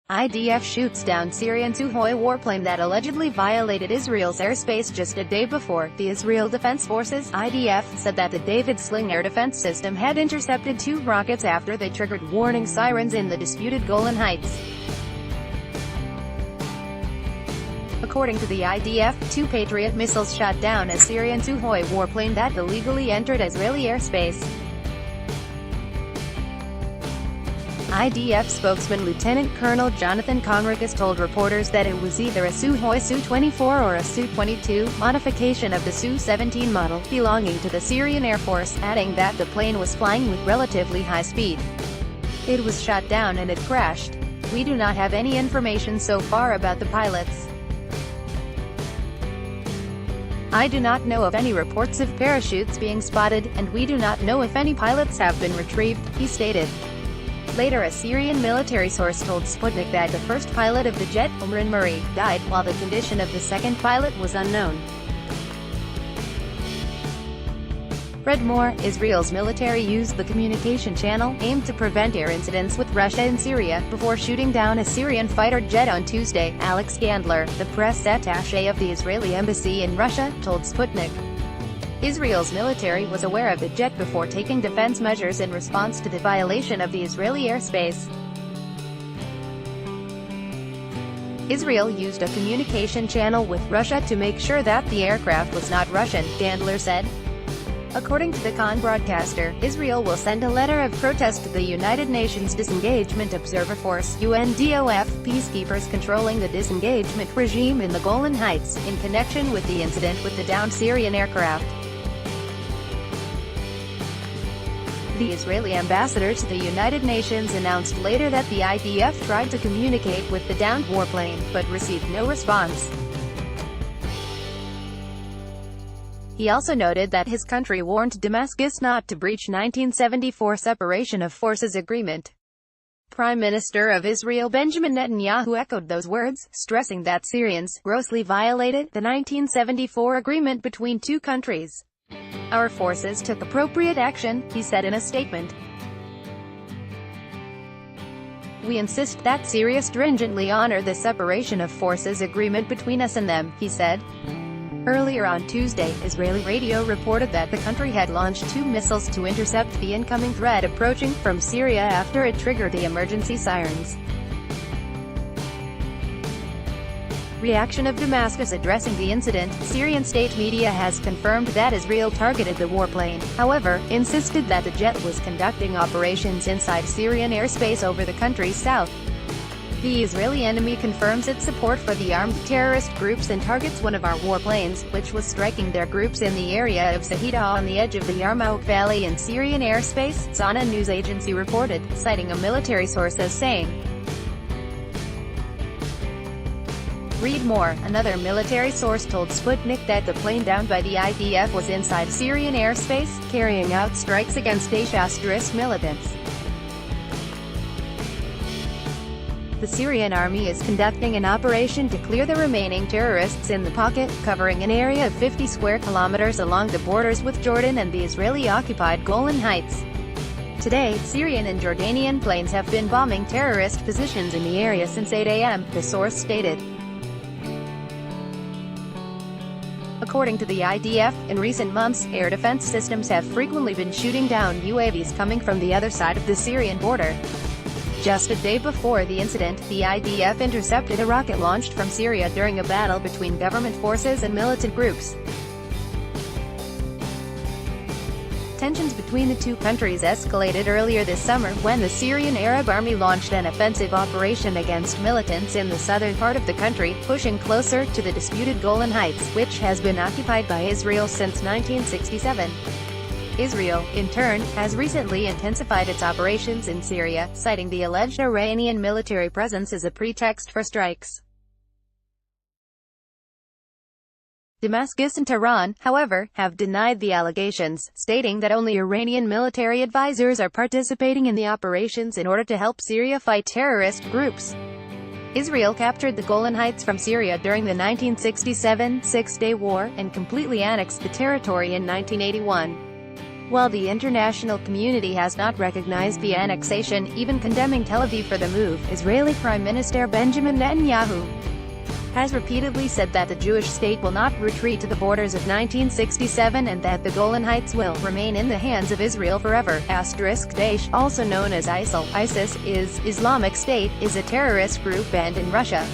IDF shoots down Syrian Sukhoi warplane that allegedly violated Israel's airspace just a day before. The Israel Defense Forces (IDF) said that the David Sling air defense system had intercepted 2 rockets after they triggered warning sirens in the disputed Golan Heights. According to the IDF, 2 Patriot missiles shot down a Syrian Sukhoi warplane that illegally entered Israeli airspace. IDF spokesman Lieutenant Colonel Jonathan Conrigas told reporters that it was either a Sukhoi Su-24 or a Su-22, modification of the Su-17 model, belonging to the Syrian Air Force, adding that the plane was flying with relatively high speed. It was shot down and it crashed. We do not have any information so far about the pilots. I do not know of any reports of parachutes being spotted, and we do not know if any pilots have been retrieved, he stated. Later, a Syrian military source told Sputnik that the first pilot of the jet, Umran Murray, died, while the condition of the second pilot was unknown. Read more. Israel's military used the communication channel, aimed to prevent air incidents with Russia and Syria, before shooting down a Syrian fighter jet on Tuesday. Alex Gandler, the press attaché of the Israeli embassy in Russia, told Sputnik. Israel's military was aware of the jet before taking defense measures in response to the violation of the Israeli airspace. Israel used a communication channel with Russia to make sure that the aircraft was not Russian, Gandler said. According to the Khan broadcaster, Israel will send a letter of protest to the United Nations Disengagement Observer Force (UNDOF), peacekeepers controlling the disengagement regime in the Golan Heights, in connection with the incident with the downed Syrian aircraft. The Israeli ambassador to the United Nations announced later that the IDF tried to communicate with the downed warplane, but received no response. He also noted that his country warned Damascus not to breach 1974 separation of forces agreement. Prime Minister of Israel Benjamin Netanyahu echoed those words, stressing that Syrians grossly violated the 1974 agreement between 2 countries. Our forces took appropriate action, he said in a statement. We insist that Syria stringently honor the separation of forces agreement between us and them, he said. Earlier on Tuesday, Israeli radio reported that the country had launched 2 missiles to intercept the incoming threat approaching from Syria after it triggered the emergency sirens. Reaction of Damascus addressing the incident. Syrian state media has confirmed that Israel targeted the warplane, however, insisted that the jet was conducting operations inside Syrian airspace over the country's south. The Israeli enemy confirms its support for the armed terrorist groups and targets one of our warplanes, which was striking their groups in the area of Sahida on the edge of the Yarmouk Valley in Syrian airspace, Sana news agency reported, citing a military source as saying. Read more. Another military source told Sputnik that the plane downed by the IDF was inside Syrian airspace, carrying out strikes against Daesh militants. The Syrian army is conducting an operation to clear the remaining terrorists in the pocket, covering an area of 50 square kilometers along the borders with Jordan and the Israeli-occupied Golan Heights. Today, Syrian and Jordanian planes have been bombing terrorist positions in the area since 8 a.m., the source stated. According to the IDF, in recent months, air defense systems have frequently been shooting down UAVs coming from the other side of the Syrian border. Just a day before the incident, the IDF intercepted a rocket launched from Syria during a battle between government forces and militant groups. Tensions between the 2 countries escalated earlier this summer when the Syrian Arab Army launched an offensive operation against militants in the southern part of the country, pushing closer to the disputed Golan Heights, which has been occupied by Israel since 1967. Israel, in turn, has recently intensified its operations in Syria, citing the alleged Iranian military presence as a pretext for strikes. Damascus and Tehran, however, have denied the allegations, stating that only Iranian military advisors are participating in the operations in order to help Syria fight terrorist groups. Israel captured the Golan Heights from Syria during the 1967 Six-Day War, and completely annexed the territory in 1981. While the international community has not recognized the annexation, even condemning Tel Aviv for the move, Israeli Prime Minister Benjamin Netanyahu has repeatedly said that the Jewish state will not retreat to the borders of 1967 and that the Golan Heights will remain in the hands of Israel forever. Daesh, also known as ISIL, ISIS, is Islamic State, is a terrorist group banned in Russia.